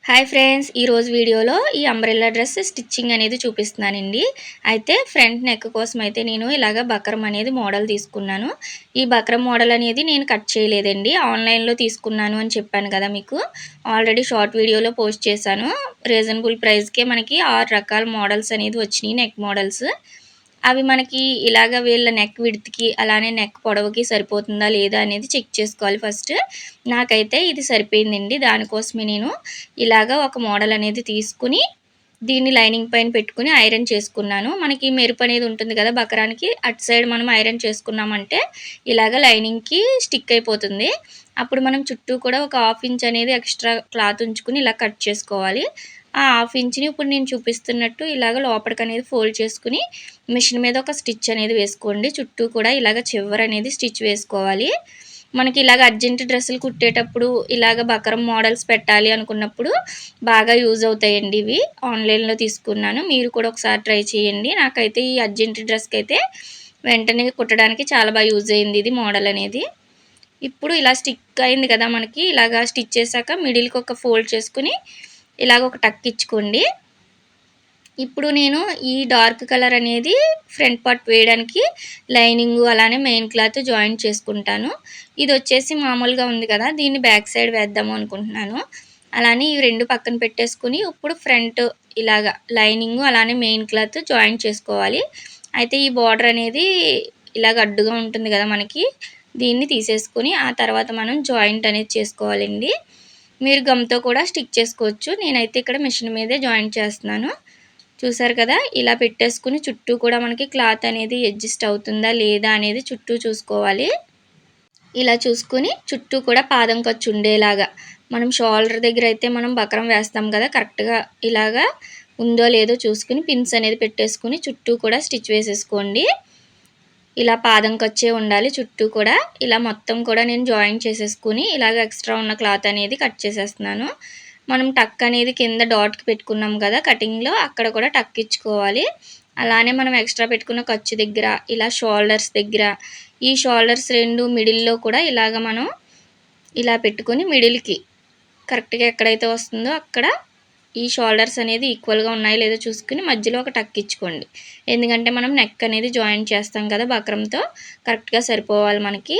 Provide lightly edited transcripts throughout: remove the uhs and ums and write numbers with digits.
Hi friends, ఈరోజు వీడియోలో ఈ అంబ్రెల్లా డ్రెస్ స్టిచ్చింగ్ అనేది చూపిస్తున్నానండి. అయితే ఫ్రంట్ నెక్ కోసం అయితే నేను ఇలాగ బక్రం అనేది మోడల్ తీసుకున్నాను. ఈ బక్రం మోడల్ అనేది నేను కట్ చేయలేదండి, ఆన్లైన్లో తీసుకున్నాను అని చెప్పాను కదా మీకు. ఆల్రెడీ షార్ట్ వీడియోలో పోస్ట్ చేశాను. రీజనబుల్ ప్రైస్కే మనకి 6 రకాల మోడల్స్ అనేది వచ్చినాయి, నెక్ మోడల్స్. అవి మనకి ఇలాగ వీళ్ళ నెక్ విడ్త్‌కి అలానే నెక్ పొడవుకి సరిపోతుందా లేదా అనేది చెక్ చేసుకోవాలి ఫస్ట్. నాకైతే ఇది సరిపోయిందండి. దానికోసమే నేను ఇలాగ ఒక మోడల్ అనేది తీసుకుని దీన్ని లైనింగ్ పైన పెట్టుకుని ఐరన్ చేసుకున్నాను. మనకి మెరుపు అనేది ఉంటుంది కదా బకరానికి, అటు సైడ్ మనం ఐరన్ చేసుకున్నామంటే ఇలాగ లైనింగ్‌కి స్టిక్ అయిపోతుంది. అప్పుడు మనం చుట్టూ కూడా ఒక 1/2 ఇంచ్ అనేది ఎక్స్ట్రా క్లాత్ ఉంచుకుని ఇలా కట్ చేసుకోవాలి. ఆ 1/2 ఇంచ్‌ని ఇప్పుడు నేను చూపిస్తున్నట్టు ఇలాగ లోపలికనేది ఫోల్డ్ చేసుకుని మిషన్ మీద ఒక స్టిచ్ అనేది వేసుకోండి. చుట్టూ కూడా ఇలాగ చివర అనేది స్టిచ్ వేసుకోవాలి. మనకి ఇలాగ అర్జెంట్ డ్రెస్సులు కుట్టేటప్పుడు ఇలాగ బకరం మోడల్స్ పెట్టాలి అనుకున్నప్పుడు బాగా యూజ్ అవుతాయండి ఇవి. ఆన్లైన్లో తీసుకున్నాను, మీరు కూడా ఒకసారి ట్రై చేయండి. నాకైతే ఈ అర్జెంట్ డ్రెస్కి అయితే వెంటనే కుట్టడానికి చాలా బాగా యూజ్ అయింది ఇది మోడల్ అనేది. ఇప్పుడు ఇలా స్టిక్ అయింది కదా మనకి, ఇలాగా స్టిచ్ చేశాక మిడిల్కి ఒక ఫోల్డ్ చేసుకుని ఇలాగ ఒక టక్ ఇచ్చుకోండి. ఇప్పుడు నేను ఈ డార్క్ కలర్ అనేది ఫ్రంట్ పార్ట్ వేయడానికి లైనింగ్ అలానే మెయిన్ క్లాత్ జాయింట్ చేసుకుంటాను. ఇది వచ్చేసి మామూలుగా ఉంది కదా, దీన్ని బ్యాక్ సైడ్ వేద్దాము అనుకుంటున్నాను. అలానే ఈ రెండు పక్కన పెట్టేసుకుని ఇప్పుడు ఫ్రంట్ ఇలాగ లైనింగ్ అలానే మెయిన్ క్లాత్ జాయింట్ చేసుకోవాలి. అయితే ఈ బార్డర్ అనేది ఇలాగ అడ్డుగా ఉంటుంది కదా మనకి, దీన్ని తీసేసుకుని ఆ తర్వాత మనం జాయింట్ అనేది చేసుకోవాలండి. మీరు గమ్తో కూడా స్టిక్ చేసుకోవచ్చు. నేనైతే ఇక్కడ మిషన్ మీదే జాయింట్ చేస్తున్నాను. చూసారు కదా, ఇలా పెట్టేసుకుని చుట్టూ కూడా మనకి క్లాత్ అనేది అడ్జస్ట్ అవుతుందా లేదా అనేది చుట్టూ చూసుకోవాలి. ఇలా చూసుకుని చుట్టూ కూడా పాదం ఖర్చు ఉండేలాగా మనం షోల్డర్ దగ్గర అయితే మనం బకరం వేస్తాం కదా, కరెక్ట్గా ఇలాగా ఉందో లేదో చూసుకుని పిన్స్ అనేది పెట్టేసుకుని చుట్టూ కూడా స్టిచ్ వేసేసుకోండి. ఇలా పాదం ఖర్చే ఉండాలి చుట్టూ కూడా. ఇలా మొత్తం కూడా నేను జాయింట్ చేసేసుకుని ఇలాగ ఎక్స్ట్రా ఉన్న క్లాత్ అనేది కట్ చేసేస్తున్నాను. మనం టక్ అనేది కింద డాట్కి పెట్టుకున్నాం కదా కటింగ్లో, అక్కడ కూడా టక్ ఇచ్చుకోవాలి. అలానే మనం ఎక్స్ట్రా పెట్టుకున్న ఖర్చు దగ్గర ఇలా షోల్డర్స్ దగ్గర ఈ షోల్డర్స్ రెండు మిడిల్లో కూడా ఇలాగ మనం ఇలా పెట్టుకొని మిడిల్కి కరెక్ట్గా ఎక్కడైతే వస్తుందో అక్కడ ఈ షోల్డర్స్ అనేది ఈక్వల్గా ఉన్నాయో లేదో చూసుకుని మధ్యలో ఒక టక్ ఇచ్చుకోండి. ఎందుకంటే మనం నెక్ అనేది జాయింట్ చేస్తాం కదా బక్రంతో, కరెక్ట్గా సరిపోవాలి మనకి.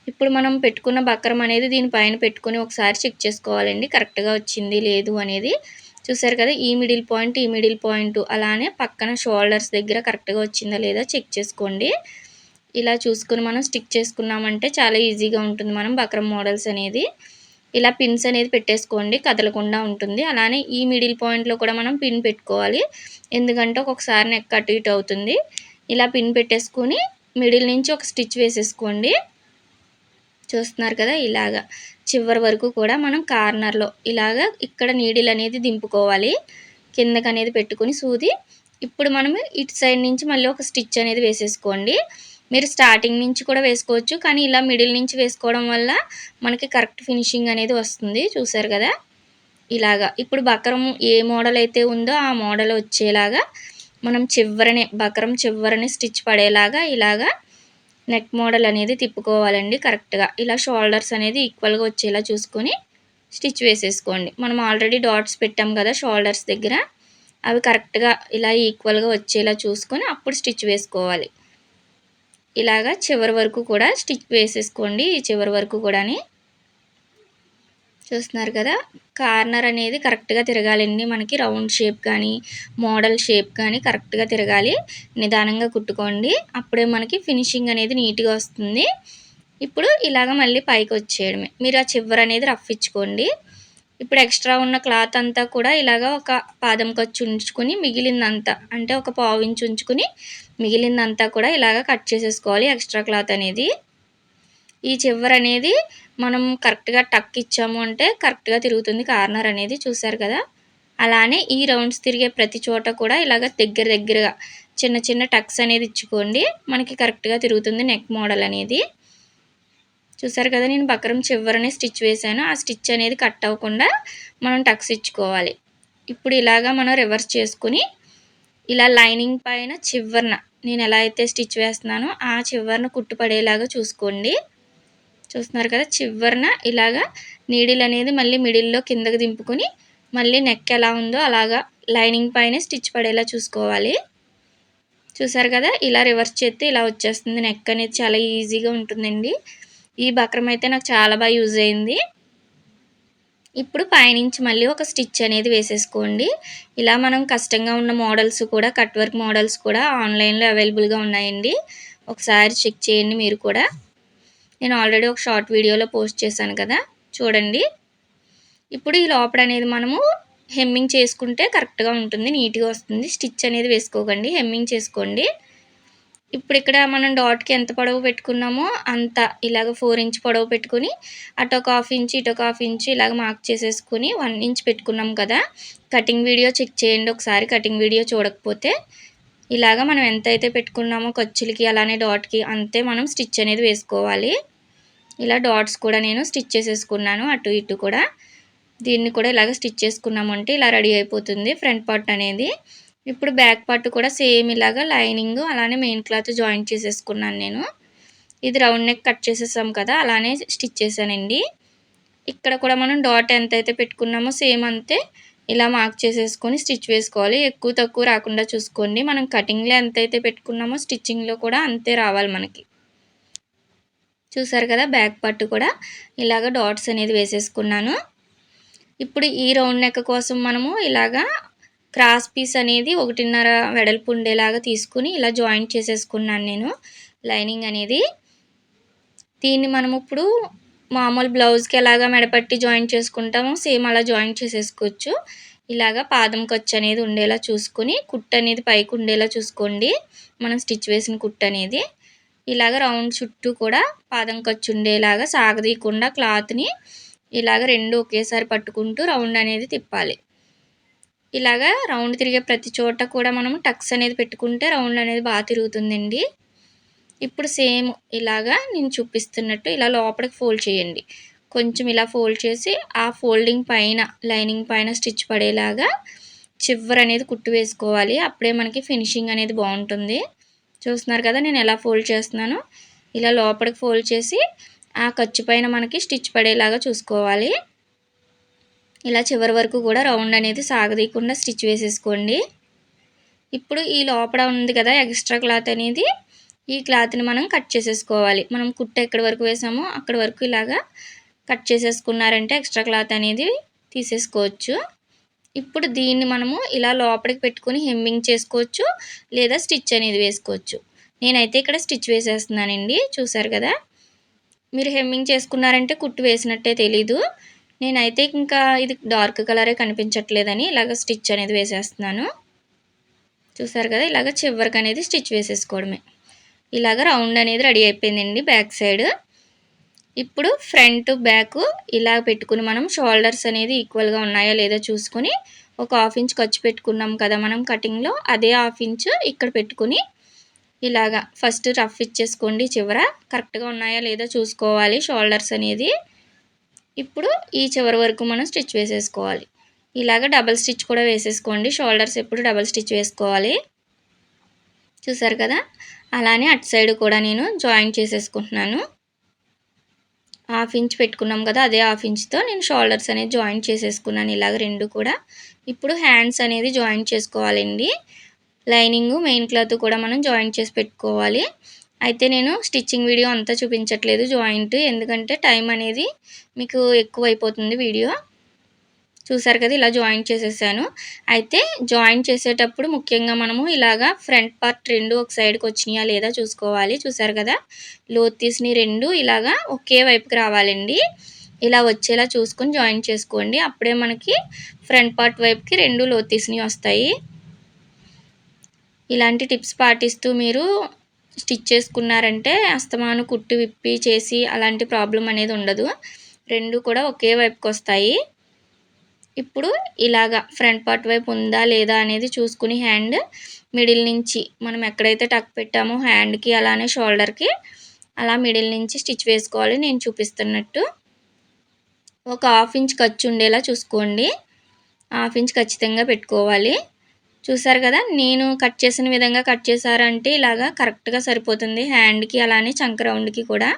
ఇప్పుడు మనం పెట్టుకున్న బక్రం అనేది దీనిపైన పెట్టుకుని ఒకసారి చెక్ చేసుకోవాలండి, కరెక్ట్గా వచ్చింది లేదు అనేది. చూసారు కదా, ఈ మిడిల్ పాయింట్ అలానే పక్కన షోల్డర్స్ దగ్గర కరెక్ట్గా వచ్చిందా లేదా చెక్ చేసుకోండి. ఇలా చూసుకుని మనం స్టిక్ చేసుకున్నామంటే చాలా ఈజీగా ఉంటుంది మనం బక్రం మోడల్స్ అనేది. ఇలా పిన్స్ అనేది పెట్టేసుకోండి, కదలకుండా ఉంటుంది. అలానే ఈ మిడిల్ పాయింట్లో కూడా మనం పిన్ పెట్టుకోవాలి, ఎందుకంటే ఒక్కొక్కసారి నెక్ అటు ఇటు అవుతుంది. ఇలా పిన్ పెట్టేసుకొని మిడిల్ నుంచి ఒక స్టిచ్ వేసేసుకోండి. చూస్తున్నారు కదా, ఇలాగా చివరి వరకు కూడా మనం కార్నర్లో ఇలాగా ఇక్కడ నీడిల్ అనేది దింపుకోవాలి, కిందకి అనేది పెట్టుకుని సూది. ఇప్పుడు మనం ఇటు సైడ్ నుంచి మళ్ళీ ఒక స్టిచ్ అనేది వేసేసుకోండి. మీరు స్టార్టింగ్ నుంచి కూడా వేసుకోవచ్చు, కానీ ఇలా మిడిల్ నుంచి వేసుకోవడం వల్ల మనకి కరెక్ట్ ఫినిషింగ్ అనేది వస్తుంది. చూసారు కదా, ఇలాగా ఇప్పుడు బకరం ఏ మోడల్ అయితే ఉందో ఆ మోడల్ వచ్చేలాగా మనం బకరం చివరనే స్టిచ్ పడేలాగా ఇలాగా నెక్ మోడల్ అనేది తిప్పుకోవాలండి కరెక్ట్గా. ఇలా షోల్డర్స్ అనేది ఈక్వల్గా వచ్చేలా చూసుకొని స్టిచ్ వేసేసుకోండి. మనం ఆల్రెడీ డాట్స్ పెట్టాం కదా షోల్డర్స్ దగ్గర, అవి కరెక్ట్గా ఇలా ఈక్వల్గా వచ్చేలా చూసుకొని అప్పుడు స్టిచ్ వేసుకోవాలి. ఇలాగా చివరి వరకు కూడా స్టిచ్ వేసేసుకోండి, ఈ చివరి వరకు కూడాని. చూస్తున్నారు కదా, కార్నర్ అనేది కరెక్ట్గా తిరగాలండి మనకి, రౌండ్ షేప్ కానీ మోడల్ షేప్ కానీ కరెక్ట్గా తిరగాలి. నిదానంగా కుట్టుకోండి, అప్పుడే మనకి ఫినిషింగ్ అనేది నీట్గా వస్తుంది. ఇప్పుడు ఇలాగ మళ్ళీ పైకి వచ్చేయడమే, మీరు ఆ చివరి అనేది రఫ్ ఇచ్చుకోండి. ఇప్పుడు ఎక్స్ట్రా ఉన్న క్లాత్ అంతా కూడా ఇలాగ ఒక పాదం ఖర్చు ఉంచుకొని మిగిలిందంతా అంటే ఒక 1/2 ఇంచ్ ఉంచుకుని మిగిలిందంతా కూడా ఇలాగ కట్ చేసేసుకోవాలి ఎక్స్ట్రా క్లాత్ అనేది. ఈ చివరి అనేది మనం కరెక్ట్గా టక్ ఇచ్చాము అంటే కరెక్ట్గా తిరుగుతుంది కార్నర్ అనేది. చూసారు కదా, అలానే ఈ రౌండ్స్ తిరిగే ప్రతి చోట కూడా ఇలాగ దగ్గరగా చిన్న చిన్న టక్స్ అనేది ఇచ్చుకోండి, మనకి కరెక్ట్గా తిరుగుతుంది నెక్ మోడల్ అనేది. చూసారు కదా, నేను బకరం చివరనే స్టిచ్ వేసాను, ఆ స్టిచ్ అనేది కట్ అవ్వకుండా మనం టక్స్ ఇచ్చుకోవాలి. ఇప్పుడు ఇలాగా మనం రివర్స్ చేసుకుని ఇలా లైనింగ్ పైన చివరన నేను ఎలా అయితే స్టిచ్ వేస్తున్నానో ఆ చివరన కుట్టు పడేలాగా చూసుకోండి. చూస్తున్నారు కదా, చివరన ఇలాగా నీడిల్ అనేది మళ్ళీ మిడిల్లో కిందకి దింపుకొని మళ్ళీ నెక్ ఎలా ఉందో అలాగా లైనింగ్ పైన స్టిచ్ పడేలా చూసుకోవాలి. చూసారు కదా, ఇలా రివర్స్ చేస్తే ఇలా వచ్చేస్తుంది. నెక్ అనేది చాలా ఈజీగా ఉంటుందండి. ఈ బక్రం అయితే నాకు చాలా బాగా యూజ్ అయింది. ఇప్పుడు పైనుంచి మళ్ళీ ఒక స్టిచ్ అనేది వేసేసుకోండి. ఇలా మనం కష్టంగా ఉన్న మోడల్స్ కూడా, కట్ వర్క్ మోడల్స్ కూడా ఆన్లైన్లో అవైలబుల్గా ఉన్నాయండి. ఒకసారి చెక్ చేయండి మీరు కూడా. నేను ఆల్రెడీ ఒక షార్ట్ వీడియోలో పోస్ట్ చేశాను కదా, చూడండి. ఇప్పుడు ఈ లోపల అనేది మనము హెమ్మింగ్ చేసుకుంటే కరెక్ట్గా ఉంటుంది, నీట్గా వస్తుంది. స్టిచ్ అనేది వేసుకోకండి, హెమ్మింగ్ చేసుకోండి. ఇప్పుడు ఇక్కడ మనం డాట్కి ఎంత పొడవు పెట్టుకున్నామో అంత ఇలాగ 4 ఇంచ్ పొడవు పెట్టుకుని అటొక 1/2 ఇంచ్ ఇటొక 1/2 ఇంచ్ ఇలాగ మార్క్ చేసేసుకుని 1 ఇంచ్ పెట్టుకున్నాం కదా. కటింగ్ వీడియో చెక్ చేయండి ఒకసారి, కటింగ్ వీడియో చూడకపోతే. ఇలాగ మనం ఎంతైతే పెట్టుకున్నామో ఖర్చులకి అలానే డాట్కి అంతే మనం స్టిచ్ అనేది వేసుకోవాలి. ఇలా డాట్స్ కూడా నేను స్టిచ్ చేసేసుకున్నాను అటు ఇటు కూడా. దీన్ని కూడా ఇలాగ స్టిచ్ చేసుకున్నామంటే ఇలా రెడీ అయిపోతుంది ఫ్రంట్ పార్ట్ అనేది. ఇప్పుడు బ్యాక్ పార్ట్ కూడా సేమ్ ఇలాగా లైనింగ్ అలానే మెయిన్ క్లాత్ జాయింట్ చేసేసుకున్నాను నేను. ఇది రౌండ్ నెక్ కట్ చేసేసాం కదా, అలానే స్టిచ్ చేశానండి. ఇక్కడ కూడా మనం డాట్ ఎంతైతే పెట్టుకున్నామో సేమ్ అంతే ఇలా మార్క్ చేసేసుకొని స్టిచ్ వేసుకోవాలి. ఎక్కువ తక్కువ రాకుండా చూసుకోండి. మనం కటింగ్లో ఎంతైతే పెట్టుకున్నామో స్టిచ్చింగ్లో కూడా అంతే రావాలి మనకి. చూసారు కదా, బ్యాక్ పార్ట్ కూడా ఇలాగ డాట్స్ అనేది వేసేసుకున్నాను. ఇప్పుడు ఈ రౌండ్ నెక్ కోసం మనము ఇలాగా క్రాస్ పీస్ అనేది 1.5 వెడల్పు ఉండేలాగా తీసుకుని ఇలా జాయింట్ చేసేసుకున్నాను నేను లైనింగ్ అనేది. దీన్ని మనం ఇప్పుడు మామూలు బ్లౌజ్కి ఎలాగా మెడపట్టి జాయింట్ చేసుకుంటామో సేమ్ అలా జాయింట్ చేసేసుకోవచ్చు. ఇలాగా పాదం ఖర్చు అనేది ఉండేలా చూసుకుని కుట్టు అనేది పైకి ఉండేలా చూసుకోండి. మనం స్టిచ్ వేసిన కుట్టు అనేది ఇలాగ రౌండ్ చుట్టూ కూడా పాదం ఖర్చు ఉండేలాగా సాగదీయకుండా క్లాత్ని ఇలాగ రెండు ఒకేసారి పట్టుకుంటూ రౌండ్ అనేది తిప్పాలి. ఇలాగా రౌండ్ తిరిగే ప్రతి చోట కూడా మనం టక్స్ అనేది పెట్టుకుంటే రౌండ్ అనేది బాగా తిరుగుతుందండి. ఇప్పుడు సేమ్ ఇలాగా నేను చూపిస్తున్నట్టు ఇలా లోపలికి ఫోల్డ్ చేయండి. కొంచెం ఇలా ఫోల్డ్ చేసి ఆ ఫోల్డింగ్ పైన లైనింగ్ పైన స్టిచ్ పడేలాగా చివర అనేది కుట్టు వేసుకోవాలి. అప్పుడే మనకి ఫినిషింగ్ అనేది బాగుంటుంది. చూస్తున్నారు కదా నేను ఎలా ఫోల్డ్ చేస్తున్నానో. ఇలా లోపలికి ఫోల్డ్ చేసి ఆ ఖర్చు పైన మనకి స్టిచ్ పడేలాగా చూసుకోవాలి. ఇలా చివరి వరకు కూడా రౌండ్ అనేది సాగదీయకుండా స్టిచ్ వేసేసుకోండి. ఇప్పుడు ఈ లోపల ఉంది కదా ఎక్స్ట్రా క్లాత్ అనేది, ఈ క్లాత్ని మనం కట్ చేసేసుకోవాలి. మనం కుట్టు ఎక్కడి వరకు వేసామో అక్కడి వరకు ఇలాగా కట్ చేసేసుకున్నారంటే ఎక్స్ట్రా క్లాత్ అనేది తీసేసుకోవచ్చు. ఇప్పుడు దీన్ని మనము ఇలా లోపలికి పెట్టుకుని హెమ్మింగ్ చేసుకోవచ్చు, లేదా స్టిచ్ అనేది వేసుకోవచ్చు. నేనైతే ఇక్కడ స్టిచ్ వేసేస్తున్నానండి. చూసారు కదా, మీరు హెమ్మింగ్ చేసుకున్నారంటే కుట్టు వేసినట్టే తెలీదు. నేనైతే ఇంకా ఇది డార్క్ కలరే కనిపించట్లేదని ఇలాగ స్టిచ్ అనేది వేసేస్తున్నాను. చూసారు కదా, ఇలాగ చివరికి అనేది స్టిచ్ వేసేసుకోవడమే. ఇలాగ రౌండ్ అనేది రెడీ అయిపోయిందండి బ్యాక్ సైడ్. ఇప్పుడు ఫ్రంట్ బ్యాక్ ఇలా పెట్టుకుని మనం షోల్డర్స్ అనేది ఈక్వల్గా ఉన్నాయా లేదా చూసుకొని ఒక 1/2 ఇంచ్ ఖర్చు పెట్టుకున్నాం కదా మనం కటింగ్లో, అదే 1/2 ఇంచ్ ఇక్కడ పెట్టుకుని ఇలాగా ఫస్ట్ రఫ్ ఇచ్చేసుకోండి. చివర కరెక్ట్గా ఉన్నాయా లేదా చూసుకోవాలి షోల్డర్స్ అనేది. ఇప్పుడు ఈ చివరి వరకు మనం స్టిచ్ వేసేసుకోవాలి. ఇలాగ డబల్ స్టిచ్ కూడా వేసేసుకోండి. షోల్డర్స్ ఎప్పుడు డబల్ స్టిచ్ వేసుకోవాలి. చూసారు కదా, అలానే అటు సైడ్ కూడా నేను జాయింట్ చేసేసుకుంటున్నాను. 1/2 ఇంచ్ పెట్టుకున్నాం కదా, అదే 1/2 ఇంచ్తో నేను షోల్డర్స్ అనేది జాయింట్ చేసేసుకున్నాను ఇలాగ రెండు కూడా. ఇప్పుడు హ్యాండ్స్ అనేది జాయింట్ చేసుకోవాలండి. లైనింగ్ మెయిన్ క్లాత్ కూడా మనం జాయింట్ చేసి పెట్టుకోవాలి. అయితే నేను స్టిచ్చింగ్ వీడియో అంతా చూపించట్లేదు జాయింట్, ఎందుకంటే టైం అనేది మీకు ఎక్కువ అయిపోతుంది వీడియో. చూసారు కదా, ఇలా జాయింట్ చేసేసాను. అయితే జాయింట్ చేసేటప్పుడు ముఖ్యంగా మనము ఇలాగా ఫ్రంట్ పార్ట్ రెండు ఒక సైడ్కి వచ్చినాయా లేదా చూసుకోవాలి. చూసారు కదా, లోతు తీసినవి రెండు ఇలాగా ఒకే వైపుకి రావాలండి. ఇలా వచ్చేలా చూసుకొని జాయింట్ చేసుకోండి. అప్పుడే మనకి ఫ్రంట్ పార్ట్ వైపుకి రెండు లోతు తీసినవి వస్తాయి. ఇలాంటి టిప్స్ పాటిస్తూ మీరు స్టిచ్ చేసుకున్నారంటే అస్తమాను కుట్టు విప్పి చేసి అలాంటి ప్రాబ్లం అనేది ఉండదు. రెండు కూడా ఒకే వైపుకి వస్తాయి. ఇప్పుడు ఇలాగా ఫ్రంట్ పార్ట్ వైపు ఉందా లేదా అనేది చూసుకుని హ్యాండ్ మిడిల్ నుంచి మనం ఎక్కడైతే టక్ పెట్టామో హ్యాండ్కి అలానే షోల్డర్కి అలా మిడిల్ నుంచి స్టిచ్ వేసుకోవాలి. నేను చూపిస్తున్నట్టు ఒక 1/2 ఇంచ్ ఖర్చు ఉండేలా చూసుకోండి. 1/2 ఇంచ్ ఖచ్చితంగా పెట్టుకోవాలి. చూసారు కదా, నేను కట్ చేసిన విధంగా కట్ చేశారంటే ఇలాగా కరెక్ట్గా సరిపోతుంది హ్యాండ్కి అలానే చంక రౌండ్కి కూడా.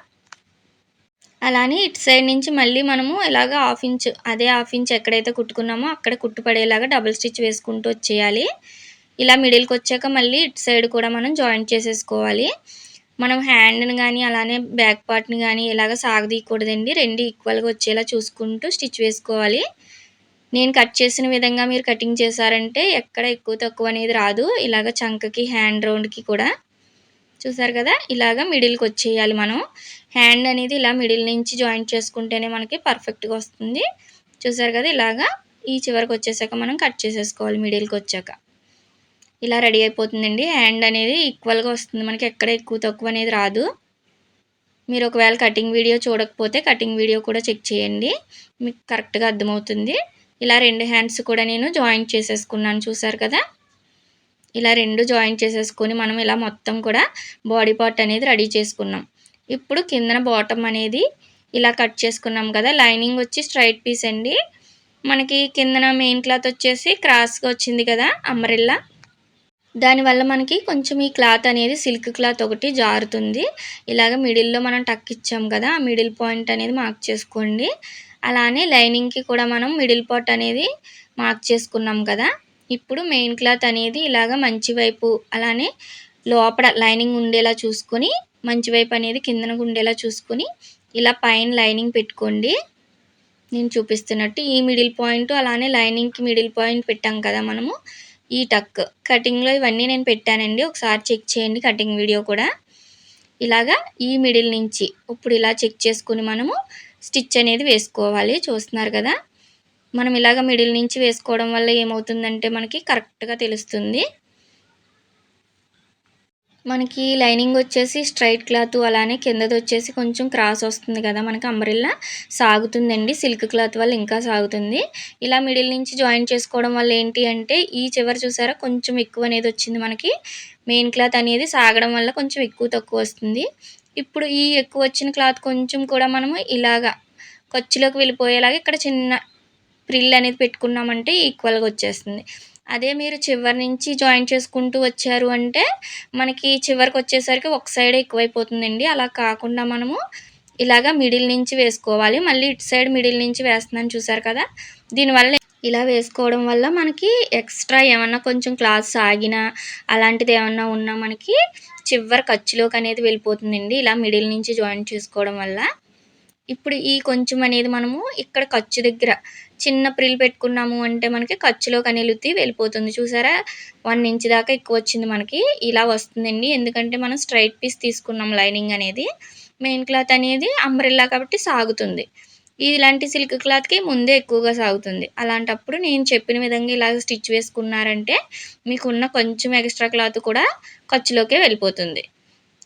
అలానే ఇటు సైడ్ నుంచి మళ్ళీ మనము ఇలాగ హాఫ్ ఇంచ్ అదే హాఫ్ ఇంచ్ ఎక్కడైతే కుట్టుకున్నామో అక్కడ కుట్టు పడేలాగా డబుల్ స్టిచ్ వేసుకుంటూ వచ్చేయాలి. ఇలా మిడిల్‌కొచ్చాక మళ్ళీ ఇటు సైడ్ కూడా మనం జాయింట్ చేసేసుకోవాలి. మనం హ్యాండ్‌ని గానీ, అలానే బ్యాక్ పార్ట్‌ని గానీ ఇలాగ సాగదీయకూడదండి. 2 ఈక్వల్‌గా వచ్చేలా చూసుకుంటూ స్టిచ్ వేసుకోవాలి. నేను కట్ చేసిన విధంగా మీరు కటింగ్ చేశారంటే ఎక్కడ ఎక్కువ తక్కువ అనేది రాదు. ఇలాగ చంకకి, హ్యాండ్ రౌండ్‌కి కూడా. చూసారు కదా! ఇలాగ మిడిల్‌కొచ్చేయాలి మనం. హ్యాండ్ అనేది ఇలా మిడిల్ నుంచి జాయింట్ చేసుకుంటేనే మనకి పర్ఫెక్ట్‌గా వస్తుంది. చూసారు కదా! ఇలాగా ఈ చివరకొచ్చేసాక మనం కట్ చేసేసుకోవాలి మిడిల్‌కొచ్చాక. ఇలా రెడీ అయిపోతుందండి. హ్యాండ్ అనేది ఈక్వల్‌గా వస్తుంది. మనకి ఎక్కడ ఎక్కువ తక్కువ అనేది రాదు. మీరు ఒకవేళ కటింగ్ వీడియో చూడకపోతే కటింగ్ వీడియో కూడా చెక్ చేయండి. మీకు కరెక్ట్‌గా అర్థమవుతుంది. ఇలా 2 హ్యాండ్స్ కూడా నేను జాయింట్ చేసేసుకున్నాను చూసారు కదా! ఇలా 2 జాయింట్ చేసేసుకొని మనం ఇలా మొత్తం కూడా బాడీ పార్ట్ అనేది రెడీ చేసుకున్నాం. ఇప్పుడు కిందన బాటమ్ అనేది ఇలా కట్ చేసుకున్నాం కదా! లైనింగ్ వచ్చి స్ట్రెయిట్ పీస్ అండి. మనకి కిందన మెయిన్ క్లాత్ వచ్చేసి క్రాస్‌గా వచ్చింది కదా! అంబ్రెల్లా. దానివల్ల మనకి కొంచెం ఈ క్లాత్ అనేది సిల్క్ క్లాత్ ఒకటి జారుతుంది. ఇలాగ మిడిల్‌లో మనం టక్ ఇచ్చాం కదా! ఆ మిడిల్ పాయింట్ అనేది మార్క్ చేసుకోండి. అలానే లైనింగ్‌కి కూడా మనం మిడిల్ పార్ట్ అనేది మార్క్ చేసుకున్నాం కదా! ఇప్పుడు మెయిన్ క్లాత్ అనేది ఇలాగ మంచి వైపు అలానే లోపల లైనింగ్ ఉండేలా చూసుకొని, మంచి వైపు అనేది కిందన ఉండేలా చూసుకొని, ఇలా పైన లైనింగ్ పెట్టుకోండి. నేను చూపిస్తున్నట్టు ఈ మిడిల్ పాయింట్ అలానే లైనింగ్‌కి మిడిల్ పాయింట్ పెట్టాం కదా మనము. ఈ టక్ కటింగ్‌లో ఇవన్నీ నేను పెట్టానండి. ఒకసారి చెక్ చేయండి కటింగ్ వీడియో కూడా. ఇలాగా ఈ మిడిల్ నుంచి ఇప్పుడు ఇలా చెక్ చేసుకొని మనము స్టిచ్ అనేది వేసుకోవాలి. చూస్తున్నారు కదా! మనం ఇలాగ మిడిల్ నుంచి వేసుకోవడం వల్ల ఏమవుతుందంటే మనకి కరెక్ట్‌గా తెలుస్తుంది. మనకి లైనింగ్ వచ్చేసి స్ట్రైట్ క్లాత్ అలానే కిందదొచ్చేసి కొంచెం క్రాస్ వస్తుంది కదా! మనకి అంబ్రెల్లా సాగుతుందండి. సిల్క్ క్లాత్ వల్ల ఇంకా సాగుతుంది. ఇలా మిడిల్ నుంచి జాయిన్ చేసుకోవడం వల్ల ఏంటి అంటే ఈ చివర చూసారా కొంచెం ఎక్కువ అనేది వచ్చింది మనకి. మెయిన్ క్లాత్ అనేది సాగడం వల్ల కొంచెం ఎక్కువ తక్కువ వస్తుంది. ఇప్పుడు ఈ ఎక్కువ వచ్చిన క్లాత్ కొంచెం కూడా మనము ఇలాగా ఖర్చులోకి వెళ్ళిపోయేలాగా ఇక్కడ చిన్న ఫ్రిల్ అనేది పెట్టుకున్నామంటే ఈక్వల్‌గా వచ్చేస్తుంది. అదే మీరు చివరి నుంచి జాయిన్ చేసుకుంటూ వచ్చారు అంటే, మనకి చివరికొచ్చేసరికి ఒక సైడే ఎక్కువైపోతుందండి. అలా కాకుండా మనము ఇలాగ మిడిల్ నుంచి వేసుకోవాలి. మళ్ళీ ఇటు సైడ్ మిడిల్ నుంచి వేస్తున్నాను చూసారు కదా! దీనివల్ల ఇలా వేసుకోవడం వల్ల మనకి ఎక్స్‌ట్రా ఏమన్నా కొంచెం క్లాత్ సాగినా, అలాంటిది ఏమన్నా ఉన్నా మనకి చివరి ఖర్చులోకనేది వెళ్ళిపోతుందండి. ఇలా మిడిల్ నుంచి జాయిన్ చేసుకోవడం వల్ల. ఇప్పుడు ఈ కొంచెం అనేది మనము ఇక్కడ ఖర్చు దగ్గర చిన్న ప్రిల్ పెట్టుకున్నాము అంటే మనకి ఖర్చులోకనేది వెళ్ళిపోతుంది. చూసారా? 1 ఇంచ్ దాకా ఎక్కువొచ్చింది మనకి. ఇలా వస్తుందండి. ఎందుకంటే మనం స్ట్రెయిట్ పీస్ తీసుకున్నాం లైనింగ్ అనేది. మెయిన్ క్లాత్ అనేది అంబ్రెల్లా కాబట్టి సాగుతుంది. ఇలాంటి సిల్క్ క్లాత్‌కి ముందే ఎక్కువగా సాగుతుంది. అలాంటప్పుడు నేను చెప్పిన విధంగా ఇలాగ స్టిచ్ వేసుకున్నారంటే మీకున్న కొంచెం ఎక్స్‌ట్రా క్లాత్ కూడా ఖర్చులోకే వెళ్ళిపోతుంది.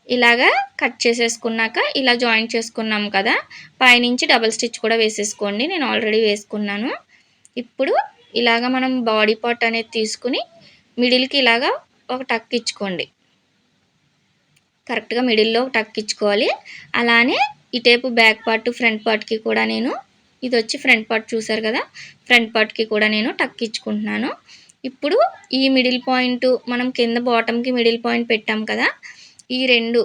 ఇలాగా కట్ చేసేసుకున్నాక ఇలా జాయింట్ చేసుకున్నాం కదా! పైనుంచి డబుల్ స్టిచ్ కూడా వేసేసుకోండి. నేను ఆల్రెడీ వేసుకున్నాను. ఇప్పుడు ఇలాగ మనం బాడీ పార్ట్ అనేది తీసుకొని మిడిల్‌కి ఇలాగా ఒక టక్ ఇచ్చుకోండి. కరెక్ట్‌గా మిడిల్‌లో టక్ ఇచ్చుకోవాలి. అలానే ఇటేపు బ్యాక్ పార్ట్, ఫ్రంట్ పార్ట్‌కి కూడా నేను ఇదొచ్చి ఫ్రంట్ పార్ట్ చూసారు కదా! ఫ్రంట్ పార్ట్‌కి కూడా నేను టక్ ఇచ్చుకుంటున్నాను. ఇప్పుడు ఈ మిడిల్ పాయింట్ మనం కింద బాటమ్‌కి మిడిల్ పాయింట్ పెట్టాం కదా! ఈ 2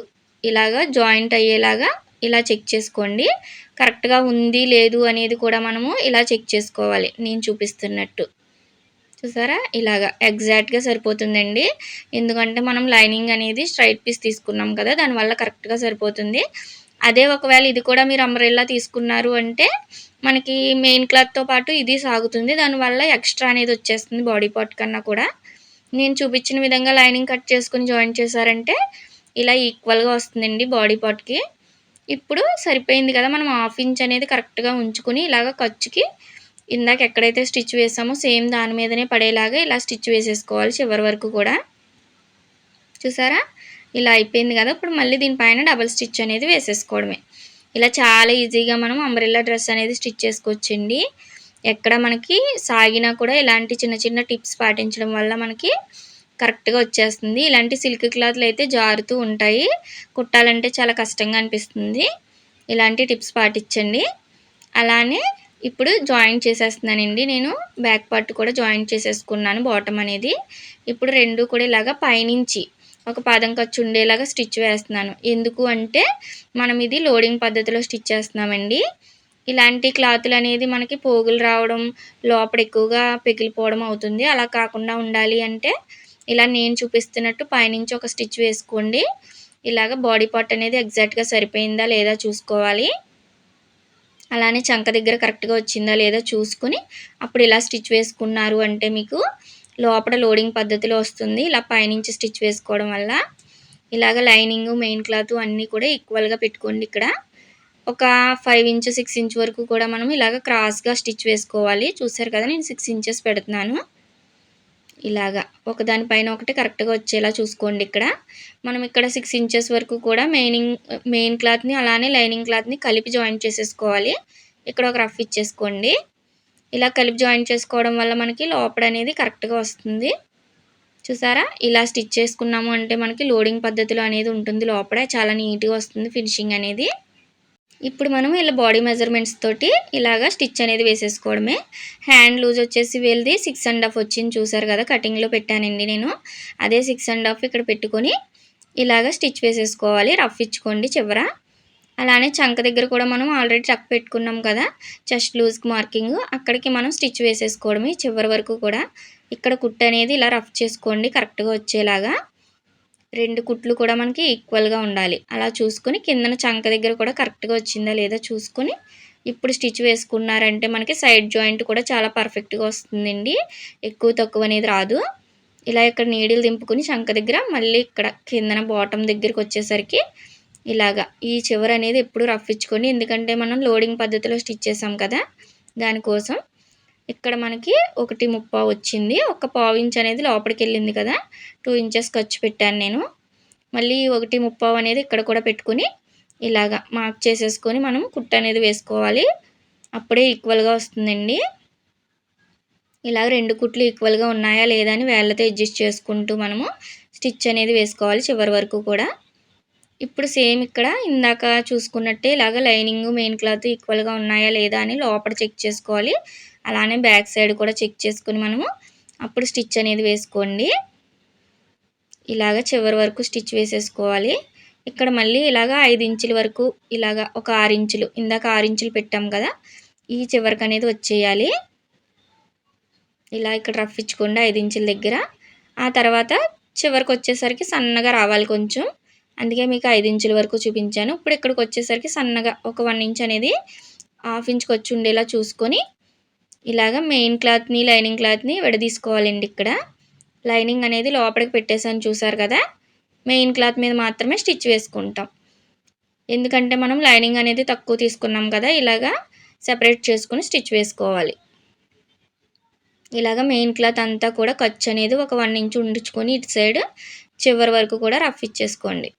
ఇలాగా జాయింట్ అయ్యేలాగా ఇలా చెక్ చేసుకోండి. కరెక్ట్‌గా ఉంది, లేదు అనేది కూడా మనము ఇలా చెక్ చేసుకోవాలి నేను చూపిస్తున్నట్టు. చూసారా? ఇలాగా ఎగ్జాక్ట్‌గా సరిపోతుందండి. ఎందుకంటే మనం లైనింగ్ అనేది స్ట్రెయిట్ పీస్ తీసుకున్నాం కదా! దానివల్ల కరెక్ట్‌గా సరిపోతుంది. అదే ఒకవేళ ఇది కూడా మీరు అంబ్రెల్లా తీసుకున్నారు అంటే మనకి మెయిన్ క్లాత్‌తో పాటు ఇది సాగుతుంది. దానివల్ల ఎక్స్ట్రా అనేది వచ్చేస్తుంది బాడీ పార్ట్ కన్నా కూడా. నేను చూపించిన విధంగా లైనింగ్ కట్ చేసుకొని జాయిన్ చేశారంటే ఇలా ఈక్వల్‌గా వస్తుందండి బాడీ పార్ట్‌కి. ఇప్పుడు సరిపోయింది కదా! మనం హాఫ్ ఇంచ్ అనేది కరెక్ట్‌గా ఉంచుకొని ఇలాగ ఖర్చుకి ఇందాక ఎక్కడైతే స్టిచ్ వేసామో సేమ్ దాని మీదనే పడేలాగా ఇలా స్టిచ్ వేసేసుకోవాలి చివరి వరకు కూడా. చూసారా? ఇలా అయిపోయింది కదా! ఇప్పుడు మళ్ళీ దీనిపైన డబుల్ స్టిచ్ అనేది వేసేసుకోవడమే. ఇలా చాలా ఈజీగా మనం అంబ్రెల్లా డ్రెస్ అనేది స్టిచ్ చేసుకోవచ్చండి. ఎక్కడ మనకి సాగినా కూడా ఇలాంటి చిన్న చిన్న టిప్స్ పాటించడం వల్ల మనకి కరెక్ట్‌గా వచ్చేస్తుంది. ఇలాంటి సిల్క్ క్లాత్‌లు అయితే జారుతూ ఉంటాయి. కుట్టాలంటే చాలా కష్టంగా అనిపిస్తుంది. ఇలాంటి టిప్స్ పాటించండి. అలానే ఇప్పుడు జాయింట్ చేసేస్తున్నానండి నేను. బ్యాక్ పార్ట్ కూడా జాయింట్ చేసేసుకున్నాను బాటమ్ అనేది. ఇప్పుడు 2 కూడా ఇలాగ పైనుంచి ఒక పాదం ఖర్చు ఉండేలాగా స్టిచ్ వేస్తున్నాను. ఎందుకు అంటే మనం ఇది లోడింగ్ పద్ధతిలో స్టిచ్ చేస్తున్నామండి. ఇలాంటి క్లాతులు అనేది మనకి పోగులు రావడం, లోపల ఎక్కువగా పెగిలిపోవడం అవుతుంది. అలా కాకుండా ఉండాలి అంటే ఇలా నేను చూపిస్తున్నట్టు పైనుంచి ఒక స్టిచ్ వేసుకోండి. ఇలాగ బాడీ పార్ట్ అనేది ఎగ్జాక్ట్‌గా సరిపోయిందా లేదా చూసుకోవాలి. అలానే చంక దగ్గర కరెక్ట్‌గా వచ్చిందా లేదా చూసుకొని అప్పుడు ఇలా స్టిచ్ వేసుకున్నారు అంటే మీకు లోపల లోడింగ్ పద్ధతిలో వస్తుంది. ఇలా పైనుంచి స్టిచ్ వేసుకోవడం వల్ల. ఇలాగ లైనింగు, మెయిన్ క్లాత్ అన్నీ కూడా ఈక్వల్‌గా పెట్టుకోండి ఇక్కడ. ఒక 5 ఇంచ్, 6 ఇంచ్ వరకు కూడా మనం ఇలాగ క్రాస్‌గా స్టిచ్ వేసుకోవాలి. చూసారు కదా! నేను 6 ఇంచెస్ పెడుతున్నాను. ఇలాగా ఒకదాని పైన ఒకటి కరెక్ట్‌గా వచ్చేలా చూసుకోండి ఇక్కడ. మనం ఇక్కడ 6 ఇంచెస్ వరకు కూడా మెయిన్ క్లాత్‌ని అలానే లైనింగ్ క్లాత్‌ని కలిపి జాయింట్ చేసేసుకోవాలి. ఇక్కడ ఒక రఫ్ ఇచ్చేసుకోండి. ఇలా కలిపి జాయింట్ చేసుకోవడం వల్ల మనకి లోపల అనేది కరెక్ట్‌గా వస్తుంది. చూసారా? ఇలా స్టిచ్ చేసుకున్నాము అంటే మనకి లోడింగ్ పద్ధతిలో అనేది ఉంటుంది లోపల. చాలా నీట్‌గా వస్తుంది ఫినిషింగ్ అనేది. ఇప్పుడు మనం ఇలా బాడీ మెజర్‌మెంట్స్ తోటి ఇలాగా స్టిచ్ అనేది వేసేసుకోవడమే. హ్యాండ్ లూజ్ వచ్చేసి వీళ్ళది 6 ½ వచ్చింది చూసారు కదా! కటింగ్‌లో పెట్టానండి నేను. అదే 6 ½ ఇక్కడ పెట్టుకొని ఇలాగ స్టిచ్ వేసేసుకోవాలి. రఫ్ ఇచ్చుకోండి చివర. అలానే చంక దగ్గర కూడా మనం ఆల్రెడీ టక్ పెట్టుకున్నాం కదా! చెస్ట్ లూజ్‌కి మార్కింగ్ అక్కడికి మనం స్టిచ్ వేసేసుకోవడమే చివరి వరకు కూడా. ఇక్కడ కుట్టు అనేది ఇలా రఫ్ చేసుకోండి కరెక్ట్‌గా వచ్చేలాగా. 2 కుట్లు కూడా మనకి ఈక్వల్‌గా ఉండాలి. అలా చూసుకొని కిందన చంక దగ్గర కూడా కరెక్ట్‌గా వచ్చిందా లేదా చూసుకొని ఇప్పుడు స్టిచ్ వేసుకున్నారంటే మనకి సైడ్ జాయింట్ కూడా చాలా పర్ఫెక్ట్‌గా వస్తుందండి. ఎక్కువ తక్కువ అనేది రాదు. ఇలా ఇక్కడ నీడిల్ దింపుకొని చంక దగ్గర మళ్ళీ ఇక్కడ కిందన బాటమ్ దగ్గరికి వచ్చేసరికి ఇలాగా ఈ చివర అనేది ఎప్పుడు రఫ్ ఇచ్చుకోండి. ఎందుకంటే మనం లోడింగ్ పద్ధతిలో స్టిచ్ చేసాం కదా! దానికోసం. ఇక్కడ మనకి 1:30 వచ్చింది. ఒక పావు ఇంచ్ అనేది లోపలికెళ్ళింది కదా! 2 ఇంచెస్ ఖర్చు పెట్టాను నేను. మళ్ళీ 1:30 అనేది ఇక్కడ కూడా పెట్టుకొని ఇలాగా మార్క్ చేసేసుకొని మనం కుట్టు అనేది వేసుకోవాలి. అప్పుడే ఈక్వల్‌గా వస్తుందండి. ఇలా 2 కుట్లు ఈక్వల్‌గా ఉన్నాయా లేదా అని వేళ్ళతో అడ్జస్ట్ చేసుకుంటూ మనము స్టిచ్ అనేది వేసుకోవాలి చివరి వరకు కూడా. ఇప్పుడు సేమ్ ఇక్కడ ఇందాక చూసుకున్నట్టే ఇలాగ లైనింగ్, మెయిన్ క్లాత్ ఈక్వల్‌గా ఉన్నాయా లేదా అని లోపల చెక్ చేసుకోవాలి. అలానే బ్యాక్ సైడ్ కూడా చెక్ చేసుకొని మనము అప్పుడు స్టిచ్ అనేది వేసుకోండి. ఇలాగ చివరి వరకు స్టిచ్ వేసేసుకోవాలి. ఇక్కడ మళ్ళీ ఇలాగ 5 ఇంచుల వరకు ఇలాగ ఒక 6 ఇంచులు ఇందాక 6 ఇంచులు పెట్టాం కదా! ఈ చివరికి అనేది వచ్చేయాలి. ఇలా ఇక్కడ రఫ్ ఇచ్చుకోండి 5 ఇంచుల దగ్గర. ఆ తర్వాత చివరికి వచ్చేసరికి సన్నగా రావాలి కొంచెం. అందుకే మీకు 5 ఇంచుల వరకు చూపించాను. ఇప్పుడు ఇక్కడికి వచ్చేసరికి సన్నగా ఒక 1 ఇంచ్ అనేది హాఫ్ ఇంచ్ ఖర్చు ఉండేలా చూసుకొని ఇలాగ మెయిన్ క్లాత్‌ని, లైనింగ్ క్లాత్‌ని విడదీసుకోవాలండి ఇక్కడ. లైనింగ్ అనేది లోపలికి పెట్టేసాను చూసారు కదా! మెయిన్ క్లాత్ మీద మాత్రమే స్టిచ్ వేసుకుంటాం. ఎందుకంటే మనం లైనింగ్ అనేది తక్కువ తీసుకున్నాం కదా! ఇలాగా సెపరేట్ చేసుకొని స్టిచ్ వేసుకోవాలి. ఇలాగ మెయిన్ క్లాత్ అంతా కూడా ఖర్చు అనేది ఒక 1 ఇంచ్ ఉండించుకొని ఇటు సైడ్ చివరి వరకు కూడా రఫ్ ఇచ్చేసుకోండి.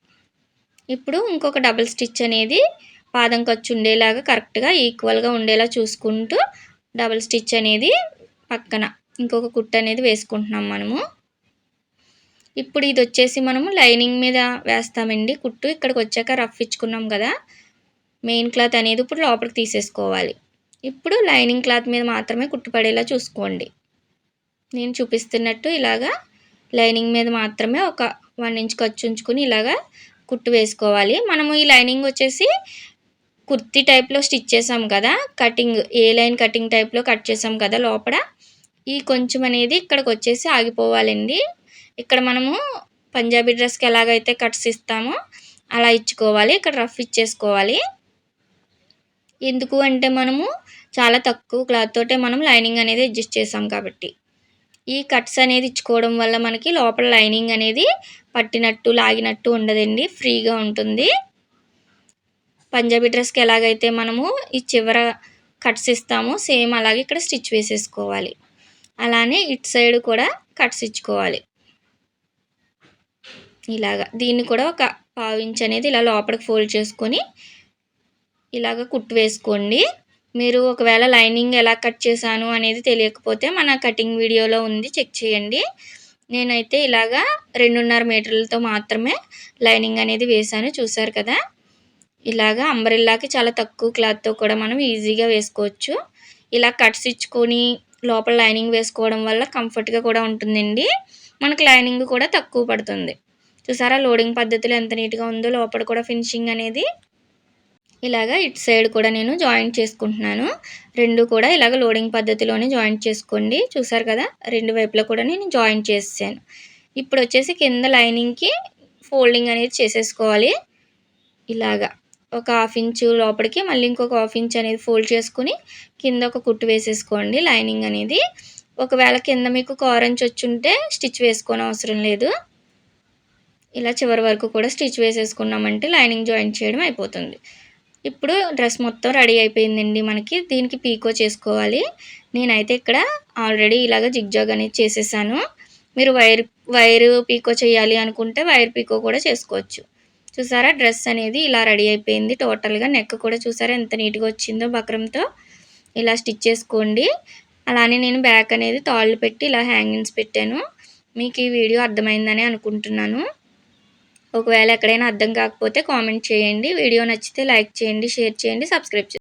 ఇప్పుడు ఇంకొక డబుల్ స్టిచ్ అనేది పాదం ఖర్చు ఉండేలాగా కరెక్ట్‌గా ఈక్వల్‌గా ఉండేలా చూసుకుంటూ డబుల్ స్టిచ్ అనేది పక్కన ఇంకొక కుట్టు అనేది వేసుకుంటున్నాం మనము. ఇప్పుడు ఇది వచ్చేసి మనము లైనింగ్ మీద వేస్తామండి కుట్టు. ఇక్కడికి వచ్చాక రఫ్ ఇచ్చుకున్నాం కదా! మెయిన్ క్లాత్ అనేది ఇప్పుడు లోపలికి తీసేసుకోవాలి. ఇప్పుడు లైనింగ్ క్లాత్ మీద మాత్రమే కుట్టు పడేలా చూసుకోండి. నేను చూపిస్తున్నట్టు ఇలాగా లైనింగ్ మీద మాత్రమే ఒక 1 ఇంచ్ ఖర్చు ఉంచుకొని ఇలాగా కుట్టు వేసుకోవాలి. మనము ఈ లైనింగ్ వచ్చేసి కుర్తీ టైప్‌లో స్టిచ్ చేసాం కదా! కటింగ్ ఏ లైన్ కటింగ్ టైప్‌లో కట్ చేసాం కదా లోపల. ఈ కొంచెం అనేది ఇక్కడికి వచ్చేసి ఆగిపోవాలండి. ఇక్కడ మనము పంజాబీ డ్రెస్‌కి ఎలాగైతే కట్స్ ఇస్తామో అలా ఇచ్చుకోవాలి. ఇక్కడ రఫ్ ఇచ్చేసుకోవాలి. ఎందుకు అంటే మనము చాలా తక్కువ క్లాత్ తోటే మనం లైనింగ్ అనేది అడ్జస్ట్ చేసాం కాబట్టి. ఈ కట్స్ అనేది ఇచ్చుకోవడం వల్ల మనకి లోపల లైనింగ్ అనేది పట్టినట్టు, లాగినట్టు ఉండదండి. ఫ్రీగా ఉంటుంది. పంజాబీ డ్రెస్‌కి ఎలాగైతే మనము ఈ చివర కట్స్ ఇస్తామో సేమ్ అలాగే ఇక్కడ స్టిచ్ వేసేసుకోవాలి. అలానే ఇటు సైడ్ కూడా కట్స్ ఇచ్చుకోవాలి. ఇలాగా దీన్ని కూడా ఒక పావు ఇంచ్ అనేది ఇలా లోపలికి ఫోల్డ్ చేసుకొని ఇలాగ కుట్టు వేసుకోండి. మీరు ఒకవేళ లైనింగ్ ఎలా కట్ చేశాను అనేది తెలియకపోతే మన కటింగ్ వీడియోలో ఉంది చెక్ చేయండి. నేనైతే ఇలాగా 2.5 మీటర్లతో మాత్రమే లైనింగ్ అనేది వేశాను చూసారు కదా! ఇలాగా అంబ్రెల్లాకి చాలా తక్కువ క్లాత్‌తో కూడా మనం ఈజీగా వేసుకోవచ్చు. ఇలా కట్స్ ఇచ్చుకొని లోపల లైనింగ్ వేసుకోవడం వల్ల కంఫర్ట్‌గా కూడా ఉంటుందండి. మనకు లైనింగ్ కూడా తక్కువ పడుతుంది. చూసారా లోడింగ్ పద్ధతిలో ఎంత నీట్‌గా ఉందో లోపల కూడా ఫినిషింగ్ అనేది. ఇలాగా ఇటు సైడ్ కూడా నేను జాయింట్ చేసుకుంటున్నాను. 2 కూడా ఇలాగ లోడింగ్ పద్ధతిలోనే జాయింట్ చేసుకోండి. చూసారు కదా! 2 వైపులా కూడా నేను జాయింట్ చేసేసాను. ఇప్పుడొచ్చేసి కింద లైనింగ్‌కి ఫోల్డింగ్ అనేది చేసేసుకోవాలి. ఇలాగా ఒక హాఫ్ ఇంచు లోపలికి మళ్ళీ ఇంకొక హాఫ్ ఇంచ్ అనేది ఫోల్డ్ చేసుకొని కింద ఒక కుట్టు వేసేసుకోండి లైనింగ్ అనేది. ఒకవేళ కింద మీకు కారంచి వచ్చుంటే స్టిచ్ వేసుకోనవసరం లేదు. ఇలా చివరి వరకు కూడా స్టిచ్ వేసేసుకున్నామంటే లైనింగ్ జాయింట్ చేయడం అయిపోతుంది. ఇప్పుడు డ్రెస్ మొత్తం రెడీ అయిపోయిందండి మనకి. దీనికి పీకో చేసుకోవాలి. నేనైతే ఇక్కడ ఆల్రెడీ ఇలాగ జిగ్‌జాగ్ అనేది చేసేసాను. మీరు వైరు పీకో చేయాలి అనుకుంటే వైర్ పీకో కూడా చేసుకోవచ్చు. చూసారా డ్రెస్ అనేది ఇలా రెడీ అయిపోయింది టోటల్‌గా. నెక్ కూడా చూసారా ఎంత నీట్‌గా వచ్చిందో బక్రంతో. ఇలా స్టిచ్ చేసుకోండి. అలానే నేను బ్యాక్ అనేది తాళ్ళు పెట్టి ఇలా హ్యాంగింగ్స్ పెట్టాను. మీకు ఈ వీడియో అర్థమైందని అనుకుంటున్నాను. ఒకవేళ ఎక్కడైనా అర్థం కాకపోతే కామెంట్ చేయండి. వీడియో నచ్చితే లైక్ చేయండి, షేర్ చేయండి, సబ్స్క్రైబ్ చేయండి.